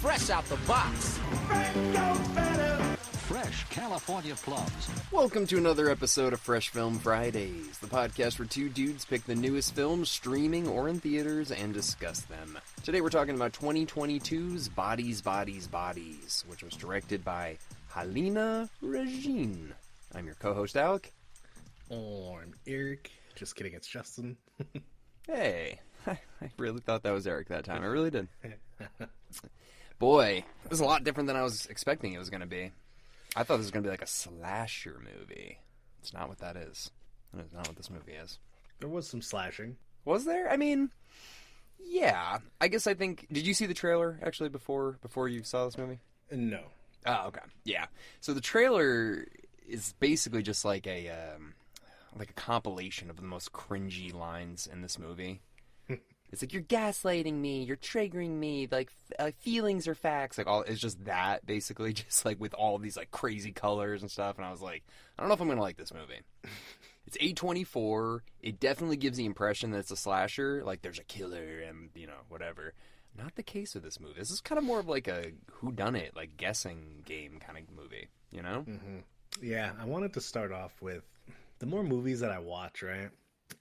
fresh out the box. Fresh California plums. Welcome to another episode of Fresh Film Fridays, the podcast where two dudes pick the newest films streaming or in theaters and discuss them. Today we're talking about 2022's Bodies, Bodies, Bodies, which was directed by Halina Regine. I'm your co-host, Alec. Oh, I'm Eric. Just kidding, it's Justin. Hey, I really thought that was Eric that time. I really did. Boy, it was a lot different than I was expecting it was going to be. I thought this was going to be like a slasher movie. It's not what that is. That is not what this movie is. There was some slashing. Was there? I mean, yeah. Did you see the trailer, actually, before you saw this movie? No. Oh, okay. Yeah. So the trailer is basically just like a compilation of the most cringy lines in this movie. It's like, you're gaslighting me, you're triggering me, like feelings are facts, it's just that, basically, just like with all these like crazy colors and stuff, and I was like, I don't know if I'm gonna like this movie. It's A24, it definitely gives the impression that it's a slasher, like there's a killer and, whatever. Not the case with this movie. This is kind of more of like a whodunit, like guessing game kind of movie, you know? Mm-hmm. Yeah, I wanted to start off with, the more movies that I watch, right,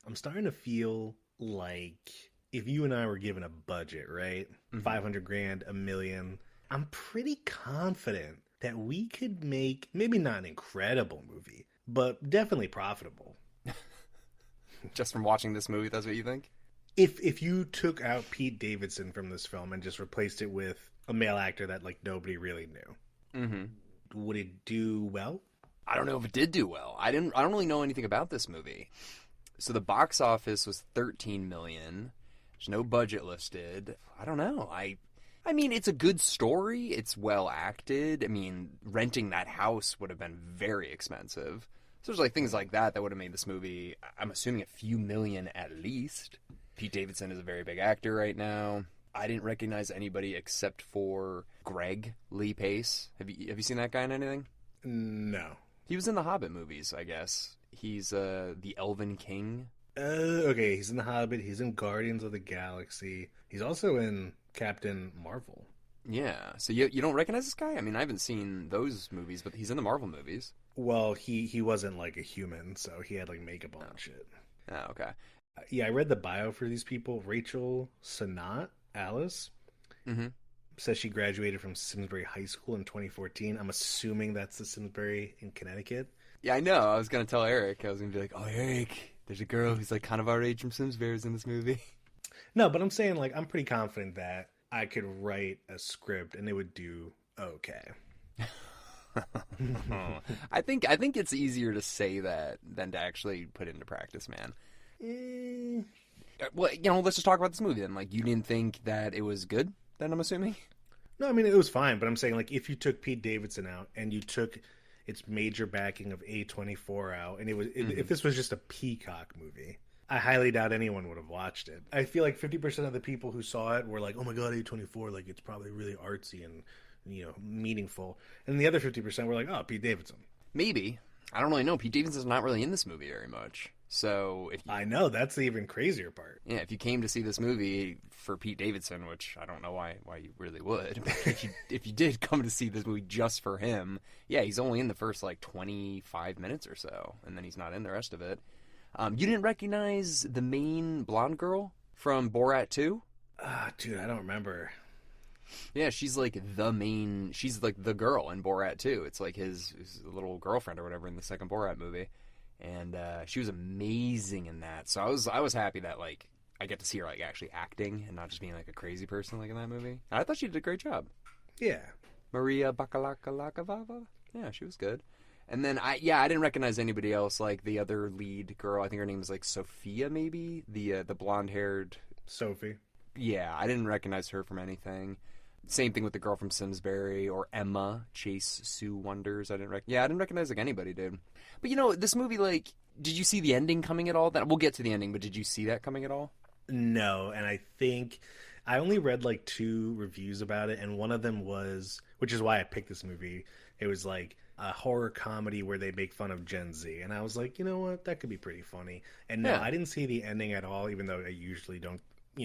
I'm starting to feel like if you and I were given a budget, right, $500,000, $1 million, I'm pretty confident that we could make maybe not an incredible movie, but definitely profitable. Just from watching this movie, that's what you think? If you took out Pete Davidson from this film and just replaced it with a male actor that like nobody really knew, would it do well? I don't know if it did do well. I don't really know anything about this movie. So the box office was $13 million. There's no budget listed. I don't know. I mean, it's a good story. It's well acted. I mean, renting that house would have been very expensive. So there's like things like that would have made this movie, I'm assuming, a few million at least. Pete Davidson is a very big actor right now. I didn't recognize anybody except for Greg Lee Pace. Have you seen that guy in anything? No. He was in the Hobbit movies, I guess. He's the Elven King. Okay, he's in The Hobbit, he's in Guardians of the Galaxy, he's also in Captain Marvel. Yeah, so you don't recognize this guy? I mean, I haven't seen those movies, but he's in the Marvel movies. Well, he wasn't like a human, so he had like makeup on and shit. Oh, okay. Yeah, I read the bio for these people. Rachel Sennott, Alice, says she graduated from Simsbury High School in 2014. I'm assuming that's the Simsbury in Connecticut. Yeah, I know. I was going to tell Eric. I was going to be like, oh, Eric, there's a girl who's like kind of our age from Simsbury's in this movie. No, but I'm saying like I'm pretty confident that I could write a script and it would do okay. I think it's easier to say that than to actually put it into practice, man. Well, let's just talk about this movie then. Like, you didn't think that it was good, then, I'm assuming? No, I mean, it was fine, but I'm saying, like, if you took Pete Davidson out and you took its major backing of A24 out, and if this was just a Peacock movie, I highly doubt anyone would have watched it. I feel like 50% of the people who saw it were like, oh my god, A24, like, it's probably really artsy and, meaningful. And the other 50% were like, oh, Pete Davidson. Maybe. I don't really know. Pete Davidson's not really in this movie very much. So I know, that's the even crazier part. Yeah, if you came to see this movie for Pete Davidson, which I don't know why you really would, but if you did come to see this movie just for him, yeah, he's only in the first like 25 minutes or so, and then he's not in the rest of it. You didn't recognize the main blonde girl from Borat 2? Dude, I don't remember. Yeah, she's like the girl in Borat 2. It's like his little girlfriend or whatever in the second Borat movie. And she was amazing in that. So I was happy that like I get to see her like actually acting and not just being like a crazy person like in that movie. And I thought she did a great job. Yeah. Maria Bakalakavava. Yeah, she was good. And then I didn't recognize anybody else, like the other lead girl. I think her name was like Sophia, maybe the blonde haired Sophie. Yeah, I didn't recognize her from anything. Same thing with the girl from Simsbury or Emma Chase Sue Wonders. I didn't recognize like anybody, dude. But this movie, like, did you see the ending coming at all? That we'll get to the ending, but did you see that coming at all? No, and I think I only read like 2 reviews about it, and one of them was, which is why I picked this movie. It was like a horror comedy where they make fun of Gen Z, and I was like, you know what, that could be pretty funny. And no, I didn't see the ending at all, even though I usually don't.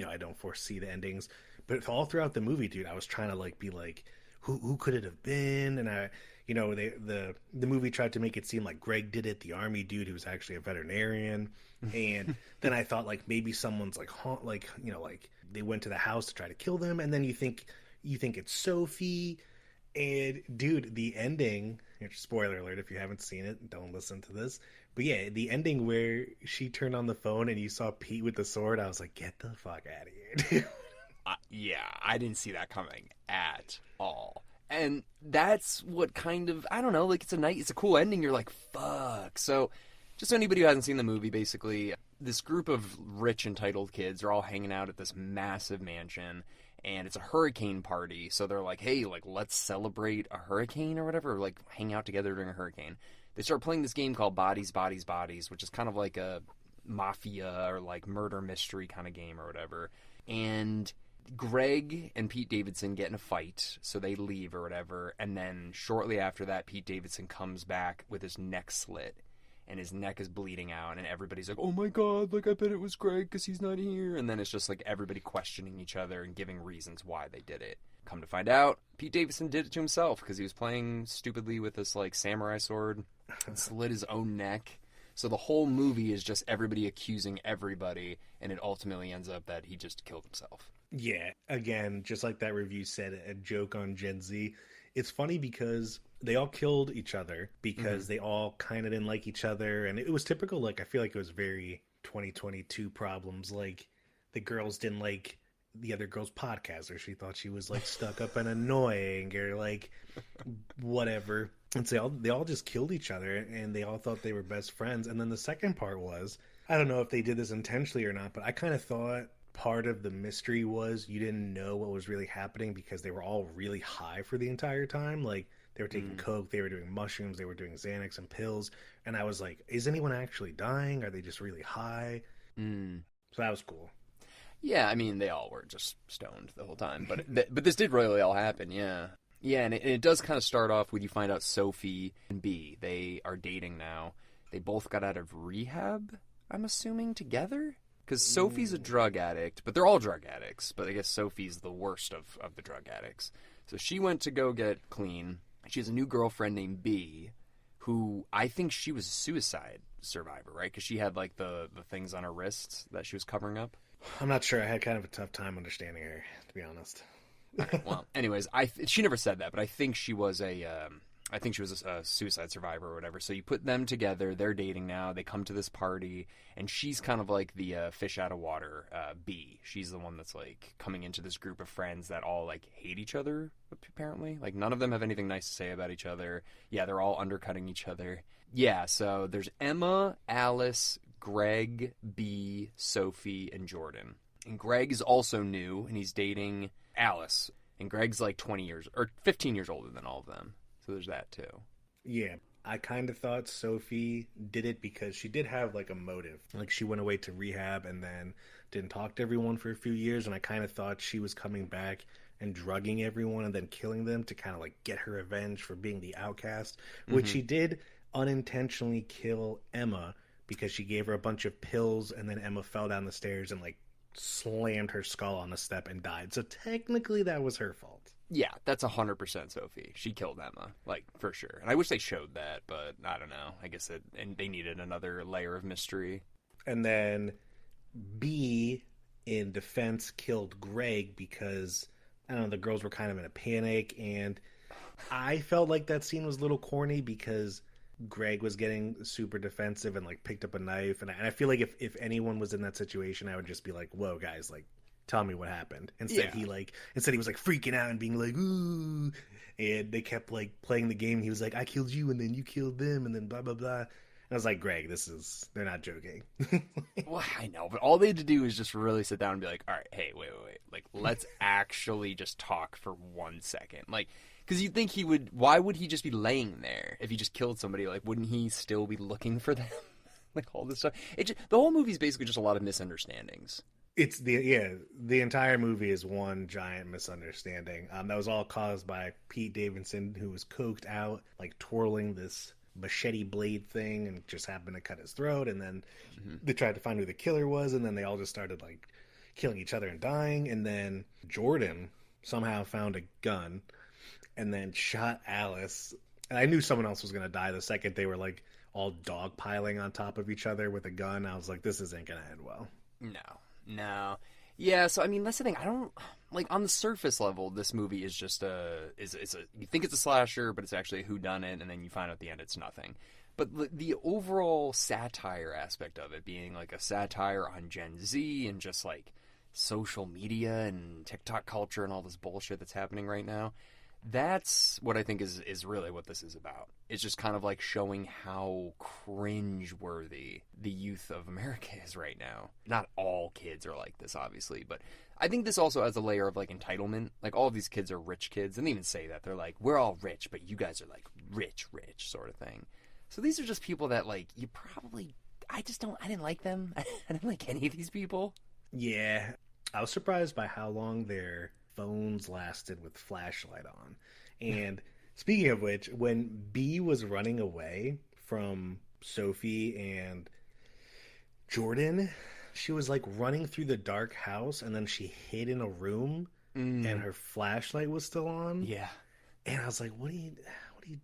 I don't foresee the endings. But all throughout the movie, dude, I was trying to like be like, who could it have been? And I, the movie tried to make it seem like Greg did it, the army dude who was actually a veterinarian. And then I thought like maybe someone's like like they went to the house to try to kill them, and then you think it's Sophie. And dude, the ending, spoiler alert if you haven't seen it, don't listen to this. But yeah, the ending where she turned on the phone and you saw Pete with the sword, I was like, get the fuck out of here, dude. Yeah, I didn't see that coming at all. And that's what kind of, I don't know, like it's a cool ending. You're like, fuck. So just so anybody who hasn't seen the movie, basically, this group of rich, entitled kids are all hanging out at this massive mansion, and it's a hurricane party. So they're like, hey, like, let's celebrate a hurricane or whatever, or, like, hang out together during a hurricane. They start playing this game called Bodies, Bodies, Bodies, which is kind of like a mafia or, like, murder mystery kind of game or whatever. And Greg and Pete Davidson get in a fight, so they leave or whatever, and then shortly after that, Pete Davidson comes back with his neck slit, and his neck is bleeding out, and everybody's like, oh my god, like, I bet it was Greg because he's not here, and then it's just like everybody questioning each other and giving reasons why they did it. Come to find out, Pete Davidson did it to himself because he was playing stupidly with this, like, samurai sword and slit his own neck. So the whole movie is just everybody accusing everybody, and it ultimately ends up that he just killed himself. Yeah, again, just like that review said, a joke on Gen Z. It's funny because they all killed each other because they all kind of didn't like each other, and it was typical, like, I feel like it was very 2022 problems, like, the girls didn't like the other girl's podcast, or she thought she was, like, stuck up and annoying, or, like, whatever. And so they all just killed each other, and they all thought they were best friends. And then the second part was, I don't know if they did this intentionally or not, but I kind of thought part of the mystery was you didn't know what was really happening because they were all really high for the entire time. Like, they were taking coke, they were doing mushrooms, they were doing Xanax and pills. And I was like, is anyone actually dying? Are they just really high? So that was cool. Yeah, I mean, they all were just stoned the whole time. But this did really all happen, yeah. Yeah, and it does kind of start off with you find out Sophie and B, they are dating now. They both got out of rehab, I'm assuming, together? Because Sophie's a drug addict, but they're all drug addicts. But I guess Sophie's the worst of the drug addicts. So she went to go get clean. She has a new girlfriend named B, who I think she was a suicide survivor, right? Because she had, like, the things on her wrists that she was covering up. I'm not sure. I had kind of a tough time understanding her, to be honest. Well, anyways, she never said that, but I think she was a suicide survivor or whatever. So you put them together. They're dating now. They come to this party, and she's kind of like the fish out of water. B. She's the one that's like coming into this group of friends that all like hate each other. Apparently, like none of them have anything nice to say about each other. Yeah, they're all undercutting each other. Yeah. So there's Emma, Alice, Greg, B, Sophie, and Jordan. And Greg is also new, and he's dating Alice. And Greg's like 15 years older than all of them. So there's that too. Yeah, I kind of thought Sophie did it because she did have like a motive. Like, she went away to rehab and then didn't talk to everyone for a few years, and I kind of thought she was coming back and drugging everyone and then killing them to kind of like get her revenge for being the outcast, which she did unintentionally kill Emma because she gave her a bunch of pills, and then Emma fell down the stairs and like slammed her skull on the step and died. So technically that was her fault. Yeah, that's 100% Sophie. She killed Emma, like, for sure. And I wish they showed that, but I don't know. I guess and they needed another layer of mystery. And then B, in defense, killed Greg because, I don't know, the girls were kind of in a panic. And I felt like that scene was a little corny because Greg was getting super defensive and, like, picked up a knife. And I feel like if anyone was in that situation, I would just be like, whoa, guys, like, tell me what happened. Instead he was like freaking out and being like, ooh, and they kept like playing the game. He was like, I killed you and then you killed them and then blah blah blah. And I was like, Greg, they're not joking. Well, I know, but all they had to do is just really sit down and be like, all right, hey, wait, like, let's actually just talk for 1 second. Like, because you'd think why would he just be laying there if he just killed somebody? Like, wouldn't he still be looking for them? Like, all this stuff. The whole movie is basically just a lot of misunderstandings. It's the entire movie is one giant misunderstanding. That was all caused by Pete Davidson, who was coked out, like twirling this machete blade thing, and just happened to cut his throat. And then they tried to find who the killer was, and then they all just started like killing each other and dying. And then Jordan somehow found a gun and then shot Alice. And I knew someone else was going to die the second they were like all dogpiling on top of each other with a gun. I was like, this isn't going to end well. No. Yeah, so I mean, that's the thing. I don't like on the surface level. This movie is just you think it's a slasher, but it's actually a whodunit, and then you find out at the end it's nothing. But the overall satire aspect of it being like a satire on Gen Z and just like social media and TikTok culture and all this bullshit that's happening right now, that's what I think is really what this is about. It's just kind of like showing how cringe-worthy the youth of America is right now. Not all kids are like this, obviously, but I think this also has a layer of like entitlement. Like all of these kids are rich kids, and they even say that. They're like, we're all rich, but you guys are like rich sort of thing. So these are just people that like, you probably, I didn't like them. I didn't like any of these people. Yeah. I was surprised by how long their phones lasted with flashlight on. And speaking of which, when B was running away from Sophie and Jordan, she was like running through the dark house and then she hid in a room and her flashlight was still on. Yeah. And I was like, what are you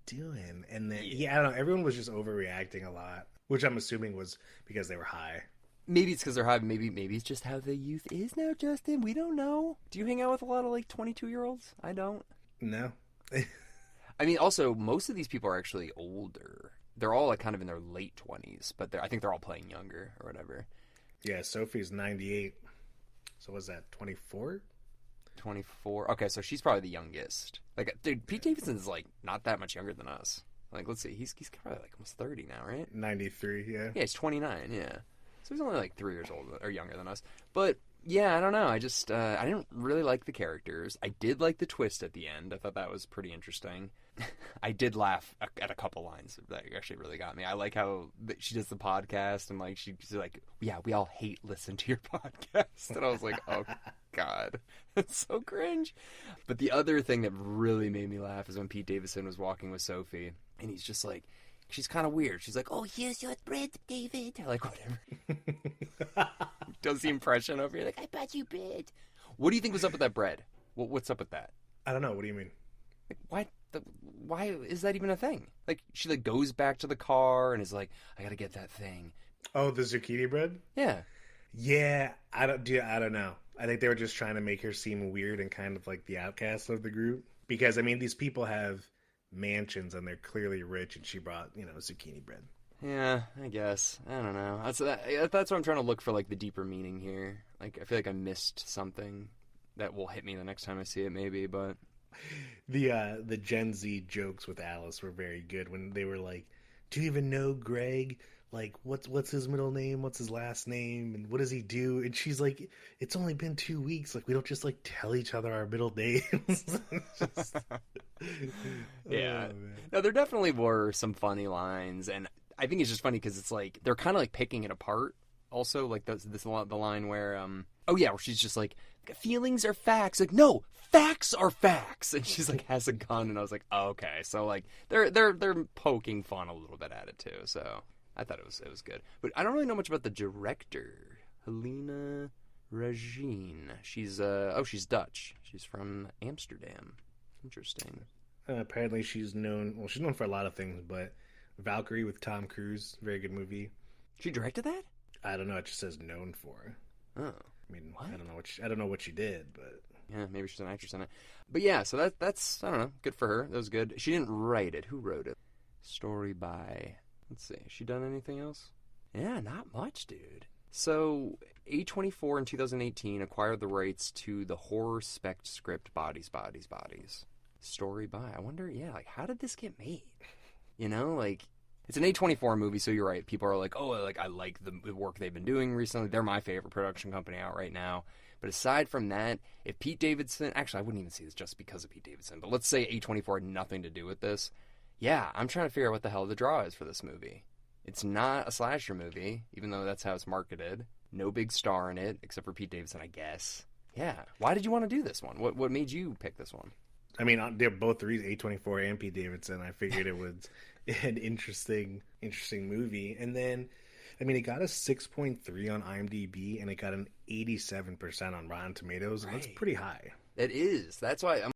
doing? And then, I don't know, everyone was just overreacting a lot, which I'm assuming was because they were high. Maybe it's because they're high. Maybe it's just how the youth is now, Justin. We don't know. Do you hang out with a lot of like 22-year-olds? I don't. No. I mean, also, most of these people are actually older. They're all like kind of in their late 20s, but I think they're all playing younger or whatever. Yeah, Sophie's 98. So was that 24? 24. Okay, so she's probably the youngest. Like, dude, Pete Davidson's like not that much younger than us. Like, let's see, he's probably like almost 30 now, right? 93, yeah. Yeah, he's 29. Yeah. So he's only like 3 years old or younger than us. But yeah, I don't know. I just I didn't really like the characters. I did like the twist at the end. I thought that was pretty interesting. I did laugh at a couple lines that actually really got me. I like how she does the podcast and like she's like, yeah, we all listen to your podcast, and I was like, oh god, it's so cringe. But the other thing that really made me laugh is when Pete Davidson was walking with Sophie, and he's just like, she's kind of weird. She's like, oh, here's your bread, David. Or like, whatever. Does the impression over here. Like, I bought you bread. What do you think was up with that bread? What's up with that? I don't know. What do you mean? Like, why is that even a thing? Like, she like goes back to the car and is like, I gotta get that thing. Oh, the zucchini bread? Yeah. Yeah, I don't know. I think they were just trying to make her seem weird and kind of like the outcast of the group. Because, I mean, these people have mansions and they're clearly rich, and she brought, zucchini bread. Yeah, I guess. I don't know. That's what I'm trying to look for, like, the deeper meaning here. Like, I feel like I missed something that will hit me the next time I see it, maybe, but... The Gen Z jokes with Alice were very good when they were like, do you even know Greg? Like, what's his middle name? What's his last name? And what does he do? And she's like, it's only been 2 weeks. Like, we don't just, like, tell each other our middle names. Yeah. Oh, no, there definitely were some funny lines, and I think it's just funny because it's like, they're kind of, like, picking it apart. Also, like, the line where, where she's just like, feelings are facts. Like, no, facts are facts. And she's like, has a gun, and I was like, oh, okay. So, like, they're poking fun a little bit at it, too, so... I thought it was good. But I don't really know much about the director. Helena Regine. She's Dutch. She's from Amsterdam. Interesting. Apparently she's known for a lot of things, but Valkyrie with Tom Cruise, very good movie. She directed that? I don't know, it just says known for. Oh. I mean, what? I don't know what she did, but yeah, maybe she's an actress in it. But yeah, so that's I don't know, good for her. That was good. She didn't write it. Who wrote it? Story by... Let's see. Has she done anything else? Yeah, not much, dude. So, A24 in 2018 acquired the rights to the horror spec script Bodies, Bodies, Bodies. Story by. I wonder, like, how did this get made? Like, it's an A24 movie, so you're right. People are like, oh, like, I like the work they've been doing recently. They're my favorite production company out right now. But aside from that, if Pete Davidson... Actually, I wouldn't even say this just because of Pete Davidson. But let's say A24 had nothing to do with this. Yeah, I'm trying to figure out what the hell the draw is for this movie. It's not a slasher movie, even though that's how it's marketed. No big star in it, except for Pete Davidson, I guess. Yeah. Why did you want to do this one? What made you pick this one? I mean, they're both A24 and Pete Davidson. I figured it was an interesting movie. And then, I mean, it got a 6.3 on IMDb, and it got an 87% on Rotten Tomatoes, and that's pretty high. It is. That's why I'm